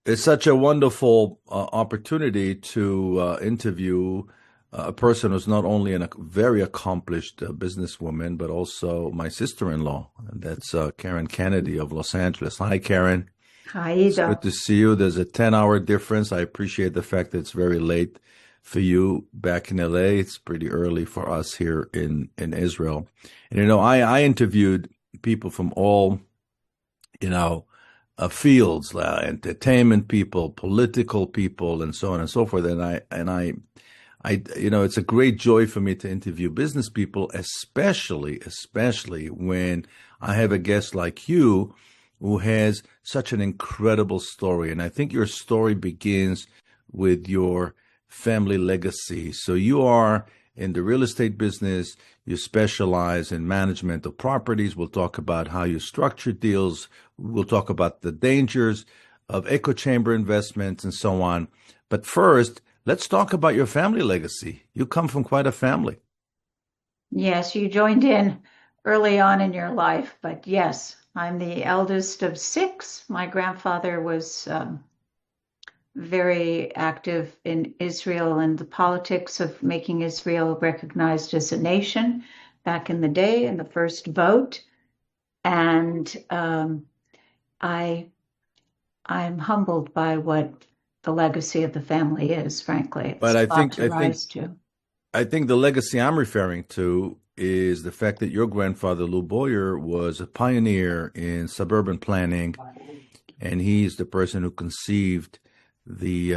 It's such a wonderful opportunity to interview a person who's not only a very accomplished businesswoman, but also my sister-in-law. And that's Karen Kennedy of Los Angeles. Hi, Karen. Hi, It's good Ido. to see you. There's a 10-hour difference. I appreciate the fact that it's very late for you back in LA. It's pretty early for us here in Israel. And I interviewed people from all you know, fields, entertainment people, political people, and so on and so forth. It's a great joy for me to interview business people, especially when I have a guest like you who has such an incredible story. And I think your story begins with your family legacy. So you are in the real estate business. You specialize in management of properties. We'll talk about how you structure deals. We'll talk about the dangers of echo chamber investments and so on. But first, let's talk about your family legacy. You come from quite a family. Yes, you joined in early on in your life, but yes, I'm the eldest of six. My grandfather was very active in Israel and the politics of making Israel recognized as a nation back in the day in the first vote. And I, I'm humbled by what the legacy of the family is, frankly. But It's a lot to rise to. I think the legacy I'm referring to is the fact that your grandfather, Lou Boyer, was a pioneer in suburban planning, and he's the person who conceived the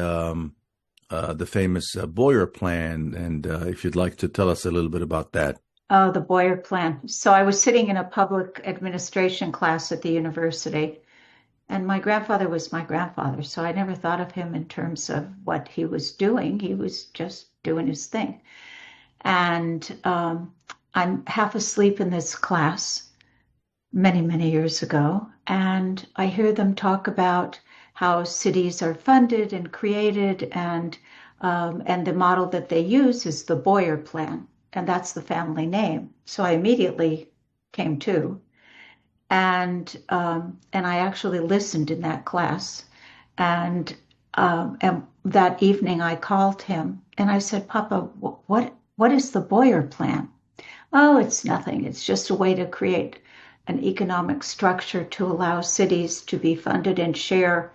famous Boyer plan. And if you'd like to tell us a little bit about that. Oh, the Boyer plan. So I was sitting in a public administration class at the university, and my grandfather was my grandfather. So I never thought of him in terms of what he was doing. He was just doing his thing. And I'm half asleep in this class many, many years ago, and I hear them talk about how cities are funded and created, and the model that they use is the Boyer plan, and that's the family name. So I immediately came to, and I actually listened in that class, and that evening I called him and I said, Papa, what is the Boyer plan? Oh, it's nothing. It's just a way to create an economic structure to allow cities to be funded and share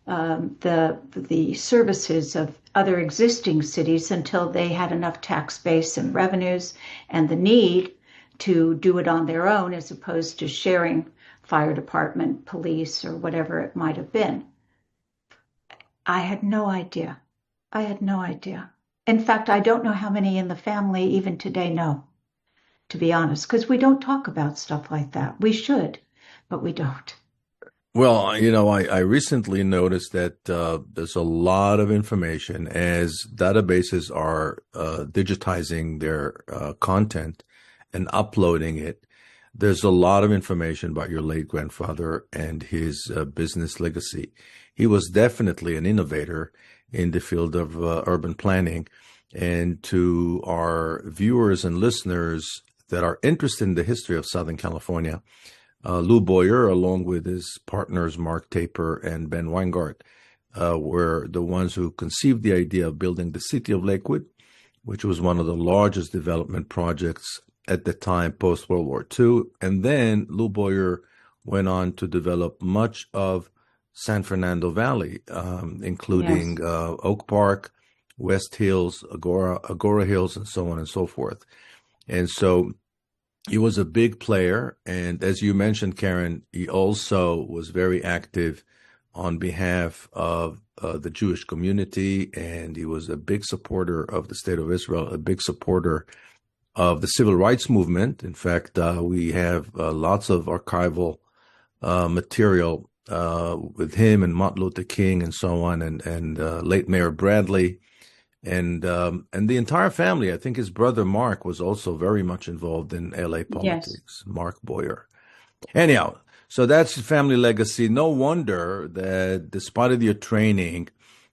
the services of other existing cities until they had enough tax base and revenues and the need to do it on their own as opposed to sharing fire department, police, or whatever it might have been. I had no idea. I had no idea. In fact, I don't know how many in the family even today know, to be honest, because we don't talk about stuff like that. We should, but we don't. Well, I recently noticed that there's a lot of information as databases are digitizing their content and uploading it. There's a lot of information about your late grandfather and his business legacy. He was definitely an innovator in the field of urban planning. And to our viewers and listeners that are interested in the history of Southern California, Lou Boyer, along with his partners Mark Taper and Ben Weingart, were the ones who conceived the idea of building the city of Lakewood, which was one of the largest development projects at the time post-World War II. And then Lou Boyer went on to develop much of San Fernando Valley, Yes. including Oak Park, West Hills, Agora Hills, and so on and so forth. And so he was a big player, and as you mentioned, Karen, he also was very active on behalf of the Jewish community, and he was a big supporter of the State of Israel, a big supporter of the civil rights movement. In fact, we have lots of archival material with him and Martin Luther King and so on, and late Mayor Bradley. And the entire family. I think his brother Mark was also very much involved in LA Yes. politics, Mark Boyer. Anyhow, so that's his family legacy. No wonder that despite of your training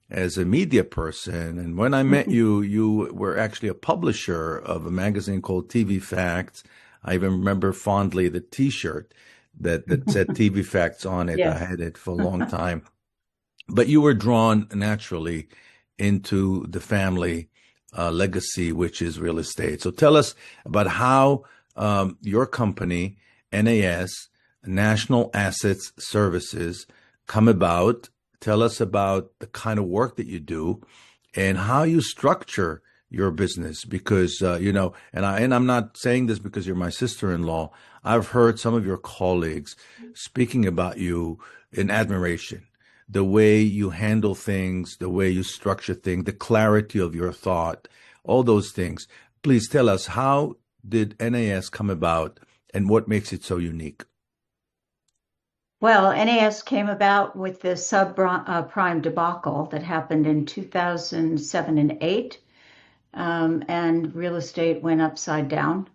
as a media person, and when I met you, you were actually a publisher of a magazine called TV Facts. I even remember fondly the T-shirt that said TV Facts on it. I Yes. had it for a long time. But you were drawn naturally into the family legacy, which is real estate. So tell us about how your company, NAS, National Assets Services, come about. Tell us about the kind of work that you do and how you structure your business. Because I'm not saying this because you're my sister-in-law. I've heard some of your colleagues speaking about you in admiration, the way you handle things, the way you structure things, the clarity of your thought, all those things. Please tell us, how did NAS come about and what makes it so unique? Well, NAS came about with the subprime debacle that happened in 2007 and 8, and real estate went upside down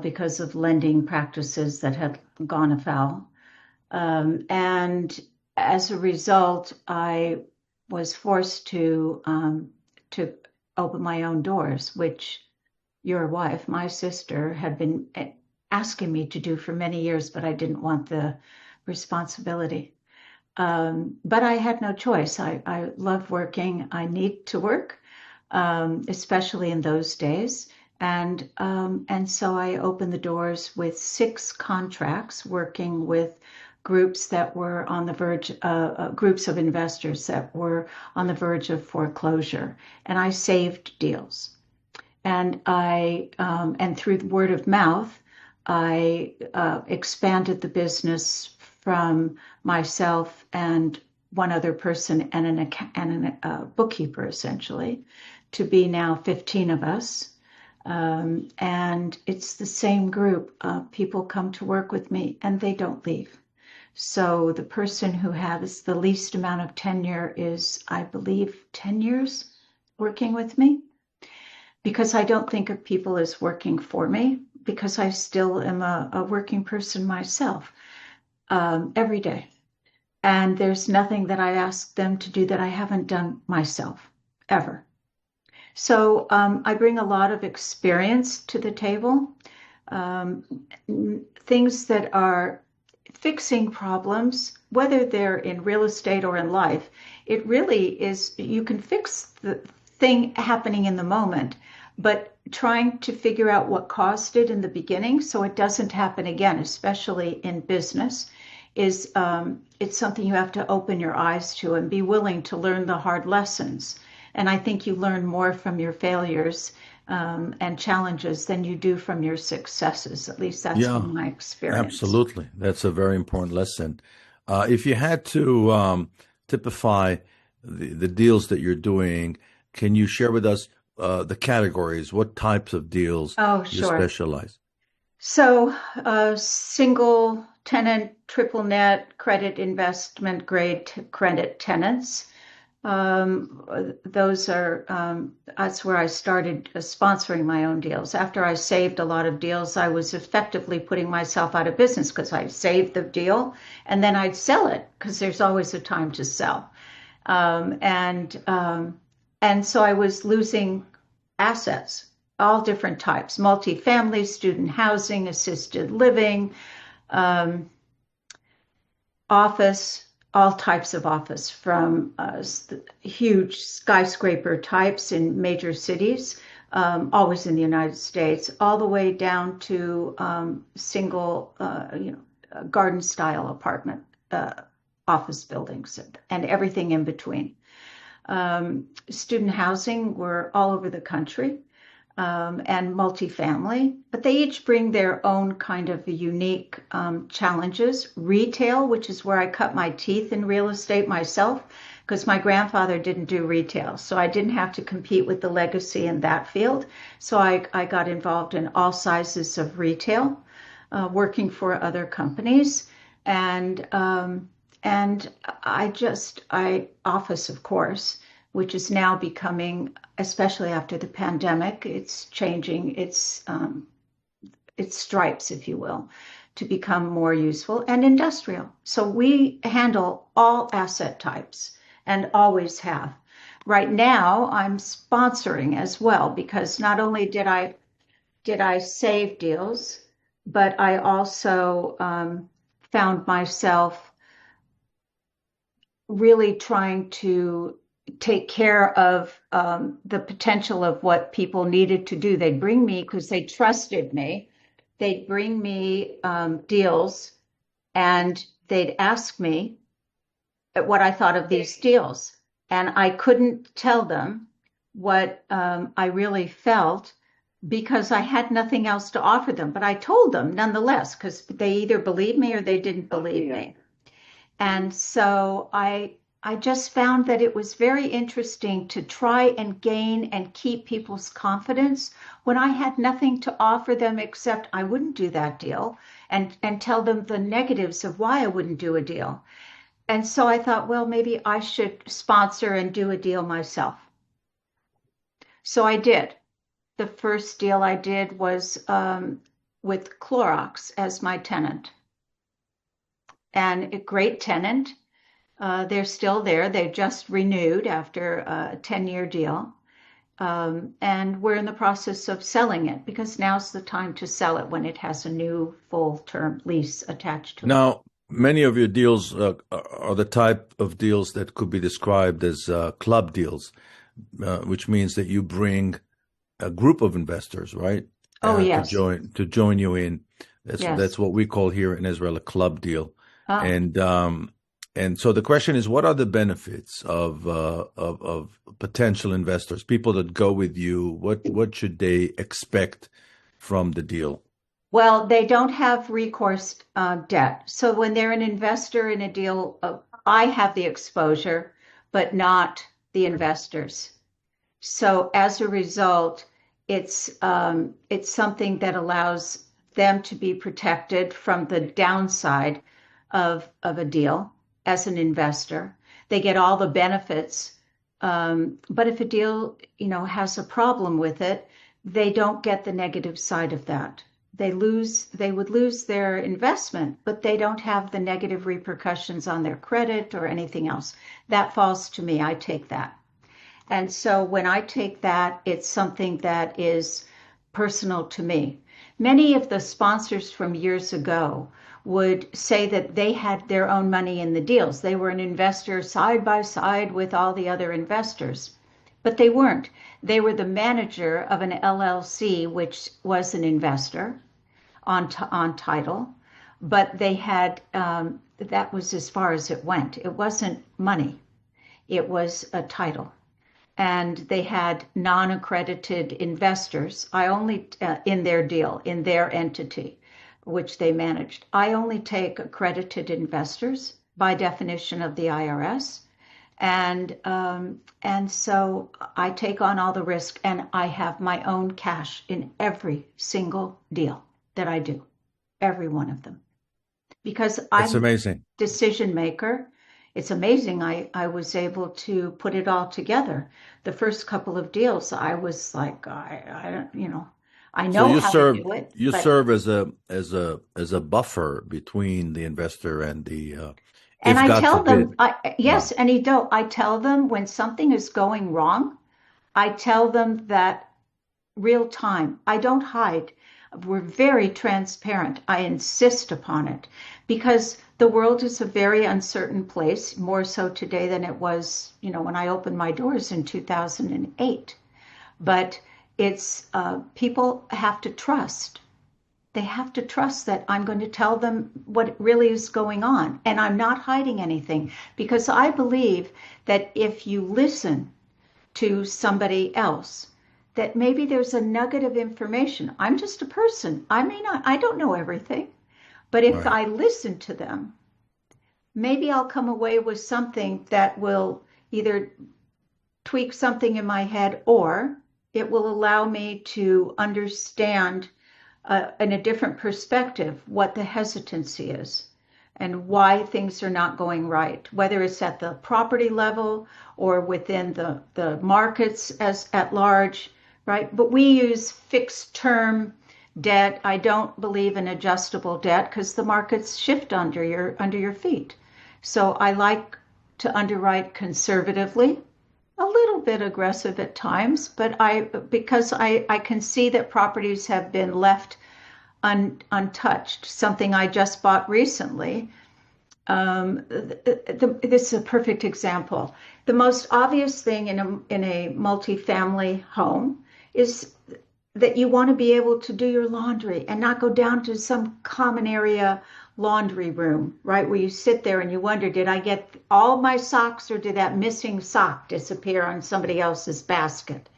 because of lending practices that had gone afoul. And as a result, I was forced to open my own doors, which your wife, my sister, had been asking me to do for many years, but I didn't want the responsibility. But I had no choice. I love working. I need to work, especially in those days. And so I opened the doors with 6 contracts, working with groups that were on the verge, groups of investors that were on the verge of foreclosure, and I saved deals. And through word of mouth, I expanded the business from myself and one other person and a bookkeeper, essentially, to be now 15 of us. And it's the same group. People come to work with me and they don't leave. So the person who has the least amount of tenure is, I believe, 10 years working with me, because I don't think of people as working for me, because I still am a working person myself, every day. And there's nothing that I ask them to do that I haven't done myself, ever. So I bring a lot of experience to the table, um, things that are fixing problems, whether they're in real estate or in life. It really is, you can fix the thing happening in the moment, but trying to figure out what caused it in the beginning so it doesn't happen again, especially in business, is it's something you have to open your eyes to and be willing to learn the hard lessons. And I think you learn more from your failures and challenges than you do from your successes. At least that's Yeah, been my experience. absolutely. That's a very important lesson. If you had to typify the deals that you're doing, can you share with us the categories? What types of deals Oh, you sure. specialize? So, single tenant, triple net, credit investment grade credit tenants. Those are, that's where I started sponsoring my own deals. After I saved a lot of deals, I was effectively putting myself out of business because I saved the deal and then I'd sell it because there's always a time to sell. Um, and, um, and so I was losing assets, all different types, multifamily, student housing, assisted living, um, office, all types of office, from huge skyscraper types in major cities, always in the United States, all the way down to single, garden style apartment office buildings and everything in between. Student housing, we're all over the country, and multifamily, but they each bring their own kind of unique challenges. Retail, which is where I cut my teeth in real estate myself, because my grandfather didn't do retail. So I didn't have to compete with the legacy in that field. So I got involved in all sizes of retail, working for other companies. And I office, of course, which is now becoming, especially after the pandemic, it's changing its stripes, if you will, to become more useful, and industrial. So we handle all asset types and always have. Right now, I'm sponsoring as well because not only did I save deals, but I also found myself really trying to take care of the potential of what people needed to do. They'd bring me, because they trusted me, they'd bring me deals, and they'd ask me what I thought of these deals. And I couldn't tell them what I really felt because I had nothing else to offer them. But I told them nonetheless, because they either believed me or they didn't believe me. And so I just found that it was very interesting to try and gain and keep people's confidence when I had nothing to offer them except I wouldn't do that deal, and tell them the negatives of why I wouldn't do a deal. And so I thought, well, maybe I should sponsor and do a deal myself. So I did. The first deal I did was with Clorox as my tenant, and a great tenant. They're still there. They just renewed after a 10-year deal. And we're in the process of selling it because now's the time to sell it when it has a new full-term lease attached to it. Now, many of your deals are the type of deals that could be described as club deals, which means that you bring a group of investors, right, Oh, to yes. join you in. That's Yes. what we call here in Israel a club deal. Oh, And so the question is, what are the benefits of potential investors, people that go with you? What should they expect from the deal? well, they don't have recourse debt. So when they're an investor in a deal, I have the exposure, but not the investors. So as a result, it's something that allows them to be protected from the downside of a deal as an investor. They get all the benefits, but if a deal, has a problem with it, they don't get the negative side of that. They would lose their investment, but they don't have the negative repercussions on their credit or anything else. That falls to me. I take that. And so when I take that, it's something that is personal to me. Many of the sponsors from years ago would say that they had their own money in the deals. They were an investor side by side with all the other investors, but they weren't. They were the manager of an LLC, which was an investor on title, but they had that was as far as it went. It wasn't money, it was a title, and they had non-accredited investors. I only in their deal, in their entity, which they managed. I only take accredited investors by definition of the IRS, and so I take on all the risk, and I have my own cash in every single deal that I do, every one of them, because That's I'm amazing. decision maker. It's amazing I was able to put it all together. The first couple of deals, I was like, I don't, I So know how to do it, you but, serve as a buffer between the investor and the and if I God tell them, forbid. Yeah, yes, and I tell them when something is going wrong, I tell them that real time. I don't hide. We're very transparent. I insist upon it because the world is a very uncertain place, more so today than it was, when I opened my doors in 2008. But it's people have to trust. They have to trust that I'm going to tell them what really is going on. And I'm not hiding anything because I believe that if you listen to somebody else, that maybe there's a nugget of information. I'm just a person. I don't know everything, but if right. I listen to them, maybe I'll come away with something that will either tweak something in my head, or it will allow me to understand in a different perspective what the hesitancy is and why things are not going right, whether it's at the property level or within the markets as at large, right? But we use fixed term debt. I don't believe in adjustable debt because the markets shift under your feet. So I like to underwrite conservatively, a little bit aggressive at times, but because I can see that properties have been left untouched. Something I just bought recently. This is a perfect example. The most obvious thing in a multifamily home is that you want to be able to do your laundry and not go down to some common area laundry room, right? Where you sit there and you wonder, did I get all my socks or did that missing sock disappear on somebody else's basket?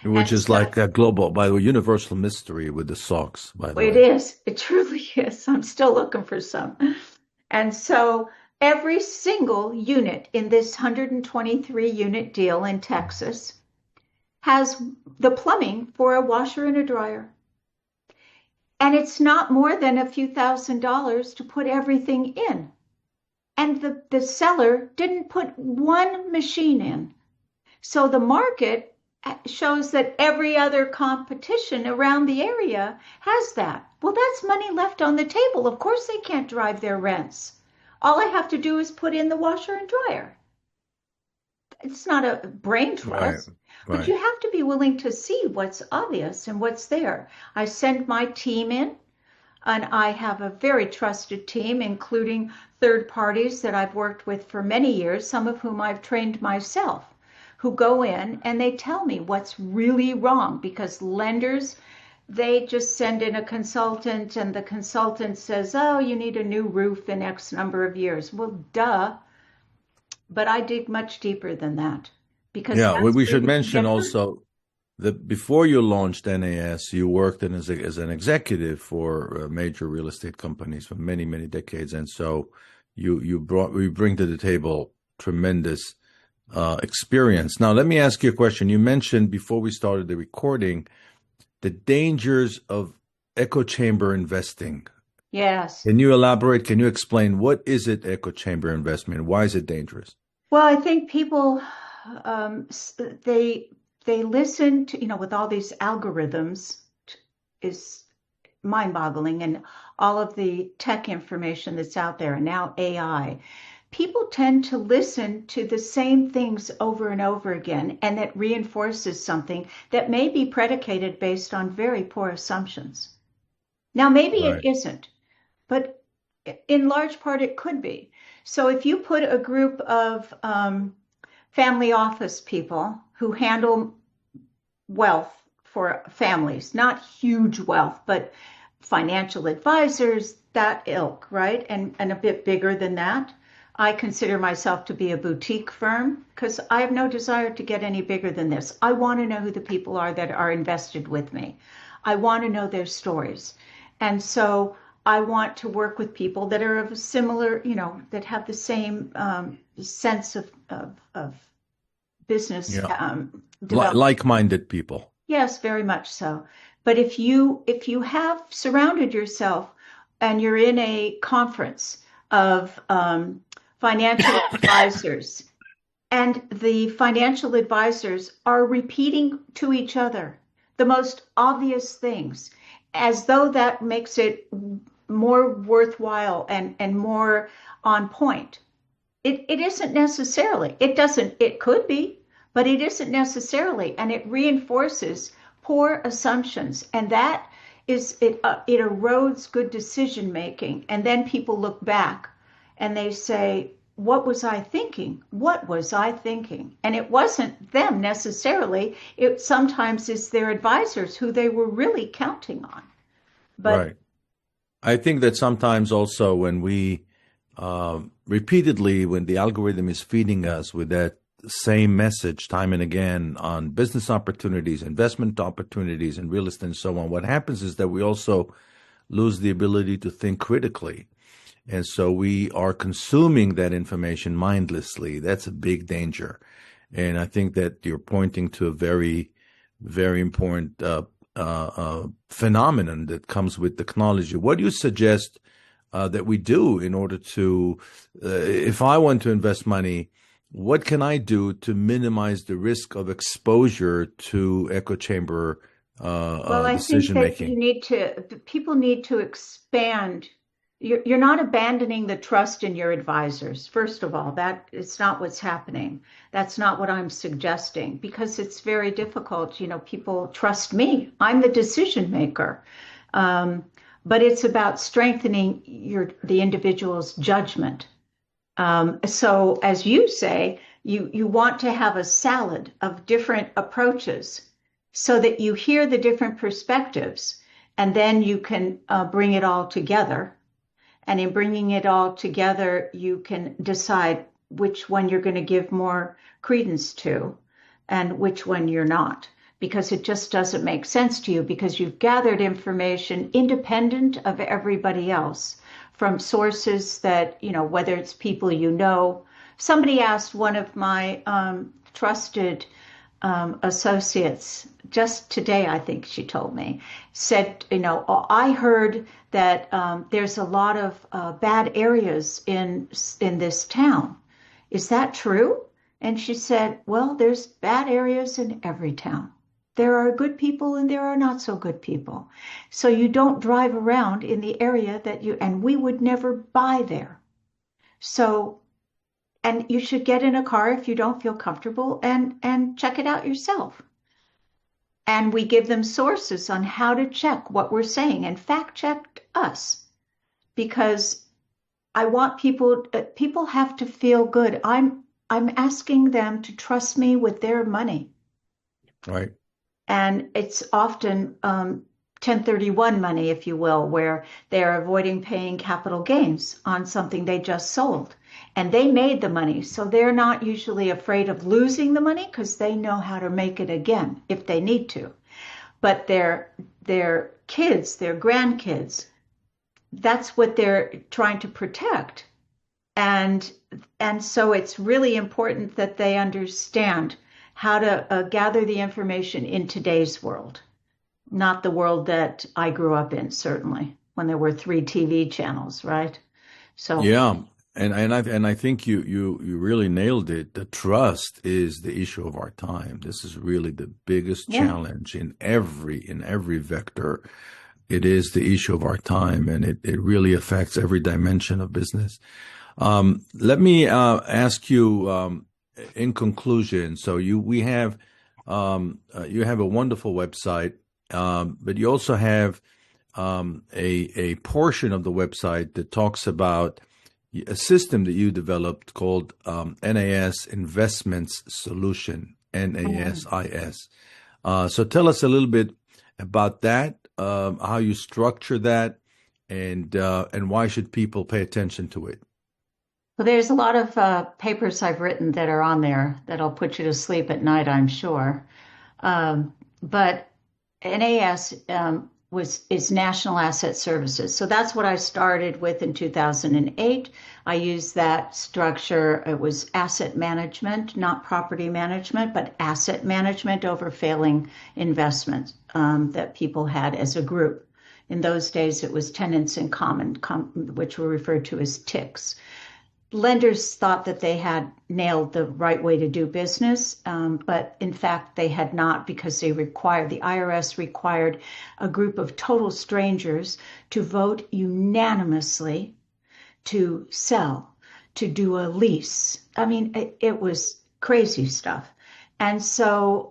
Which And is so like a global, by the way, universal mystery with the socks, by the it way. is, it truly is. I'm still looking for some. And so every single unit in this 123 unit deal in Texas has the plumbing for a washer and a dryer. And it's not more than a few $1,000s to put everything in. And the seller didn't put one machine in. So the market shows that every other competition around the area has that. Well, that's money left on the table. Of course, they can't drive their rents. All I have to do is put in the washer and dryer. It's not a brain Right, trust, but right. you have to be willing to see what's obvious and what's there. I send my team in, and I have a very trusted team, including third parties that I've worked with for many years, some of whom I've trained myself, who go in and they tell me what's really wrong because lenders, they just send in a consultant and the consultant says, oh, you need a new roof in X number of years. Well, duh. But I dig much deeper than that because Yeah, that's we where should you can mention get hurt. also that before you launched NAS, you worked as an executive for major real estate companies for many, many decades. And so we bring to the table tremendous experience. Now, let me ask you a question. You mentioned before we started the recording the dangers of echo chamber investing. Yes. Can you elaborate? Can you explain what is it, echo chamber investment? Why is it dangerous? Well, I think people um, they listen to, with all these algorithms is mind-boggling and all of the tech information that's out there and now AI. People tend to listen to the same things over and over again, and that reinforces something that may be predicated based on very poor assumptions. Now, maybe it Right. isn't, but in large part it could be. So if you put a group of family office people who handle wealth for families, not huge wealth, but financial advisors, that ilk, right? And a bit bigger than that. I consider myself to be a boutique firm because I have no desire to get any bigger than this. I want to know who the people are that are invested with me. I want to know their stories. And so I want to work with people that are of a similar, that have the same sense of business Yeah. development. Like-minded people. Yes, very much so. But if you have surrounded yourself and you're in a conference of financial advisors, and the financial advisors are repeating to each other the most obvious things, as though that makes it more worthwhile and more on point. It isn't necessarily. It doesn't, it could be, but it isn't necessarily. And it reinforces poor assumptions. And that is, it erodes good decision making. And then people look back and they say, what was I thinking? What was I thinking? And it wasn't them necessarily. It sometimes is their advisors who they were really counting on. But Right. I think that sometimes also when we repeatedly, when the algorithm is feeding us with that same message time and again on business opportunities, investment opportunities, and real estate and so on, what happens is that we also lose the ability to think critically. And so we are consuming that information mindlessly. That's a big danger. And I think that you're pointing to a very, very important phenomenon that comes with technology. What do you suggest that we do in order to, if I want to invest money, what can I do to minimize the risk of exposure to echo chamber well, I think decision that making? people need to expand. You're not abandoning the trust in your advisors. First of all, that it's not what's happening. That's not what I'm suggesting because it's very difficult. People trust me. I'm the decision maker. Um, but it's about strengthening the individual's judgment. So as you say, you want to have a salad of different approaches so that you hear the different perspectives and then you can bring it all together. And in bringing it all together, you can decide which one you're going to give more credence to and which one you're not, because it just doesn't make sense to you because you've gathered information independent of everybody else from sources that, whether it's people you know. Somebody asked one of my trusted associates just today, I think she told me, said, I heard that there's a lot of bad areas in this town. Is that true? And she said, well, there's bad areas in every town. There are good people and there are not so good people. So you don't drive around in the area and we would never buy there. So, and you should get in a car if you don't feel comfortable and check it out yourself. And we give them sources on how to check what we're saying and fact check us, because I want people have to feel good. I'm asking them to trust me with their money. Right. And it's often 1031 money, if you will, where they're avoiding paying capital gains on something they just sold. And they made the money, so they're not usually afraid of losing the money because they know how to make it again if they need to. But their kids, their grandkids, that's what they're trying to protect. And so it's really important that they understand how to gather the information in today's world, not the world that I grew up in, certainly, when there were 3 TV channels, right? So Yeah. And I think you really nailed it. The trust is the issue of our time. This is really the biggest yeah. challenge in every vector. It is the issue of our time, and it really affects every dimension of business. Let me ask you in conclusion. So you have a wonderful website, but you also have a portion of the website that talks about a system that you developed called NAS Investments Solution, NASIS. So tell us a little bit about that, how you structure that, and why should people pay attention to it? Well, there's a lot of papers I've written that are on there that'll put you to sleep at night, I'm sure. But NAS is National Asset Services. So that's what I started with in 2008. I used that structure. It was asset management, not property management, but asset management over failing investments that people had as a group. In those days, it was tenants in common, which were referred to as TICs. Lenders thought that they had nailed the right way to do business, but in fact they had not, because the IRS required a group of total strangers to vote unanimously to sell, to do a lease. I mean, it was crazy stuff. And so,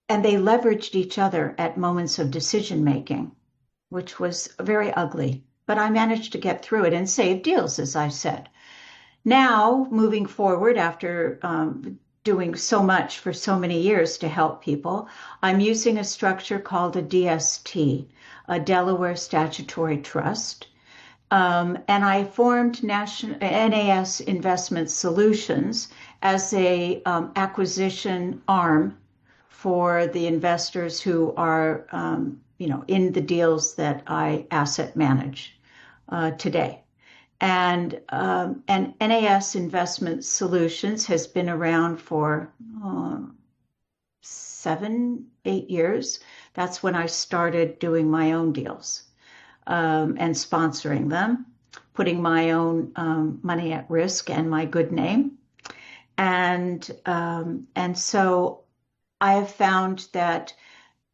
and they leveraged each other at moments of decision making, which was very ugly. But I managed to get through it and save deals, as I said. Now, moving forward, after doing so much for so many years to help people, I'm using a structure called a DST, a Delaware Statutory Trust. And I formed NAS Investment Solutions as a acquisition arm for the investors who are in the deals that I asset manage today. And NAS Investment Solutions has been around for 7, 8 years. That's when I started doing my own deals and sponsoring them, putting my own money at risk and my good name. And so I have found that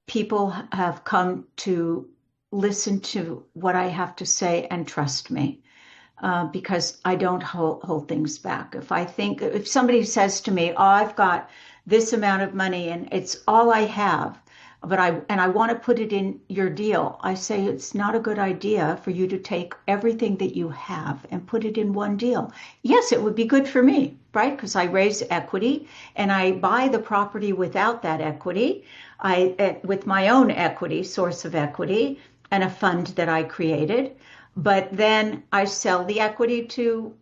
people have come to listen to what I have to say and trust me, because I don't hold things back. If somebody says to me, oh, I've got this amount of money and it's all I have, I want to put it in your deal. I say it's not a good idea for you to take everything that you have and put it in one deal. Yes, it would be good for me, right? Because I raise equity and I buy the property without that equity. With my own equity, source of equity, and a fund that I created. But then I sell the equity to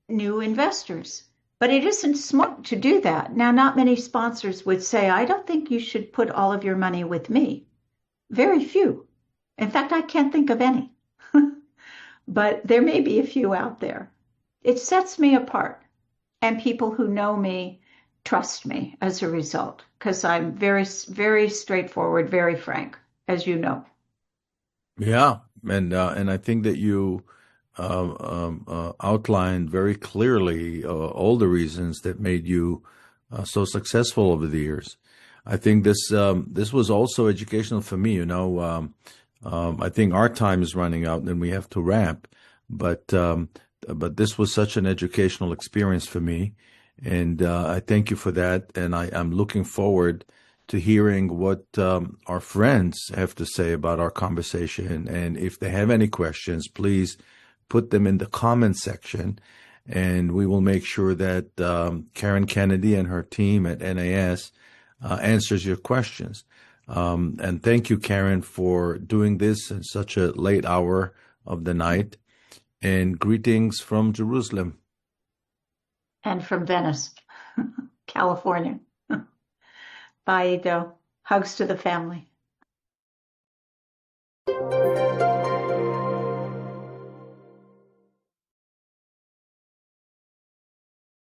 new investors. But it isn't smart to do that. Now, not many sponsors would say, I don't think you should put all of your money with me. Very few. In fact, I can't think of any. But there may be a few out there. It sets me apart. And people who know me trust me as a result, because I'm very, very straightforward, very frank, as you know. Yeah, and I think that you outlined very clearly all the reasons that made you so successful over the years. I think this was also educational for me. I think our time is running out and we have to wrap, but this was such an educational experience for me, and I thank you for that. And I'm looking forward to hearing what our friends have to say about our conversation. And if they have any questions, please put them in the comment section, and we will make sure that Karen Kennedy and her team at NAS answers your questions. And thank you, Karen, for doing this in such a late hour of the night. And greetings from Jerusalem. And from Venice, California. Bye, Ido. Hugs to the family.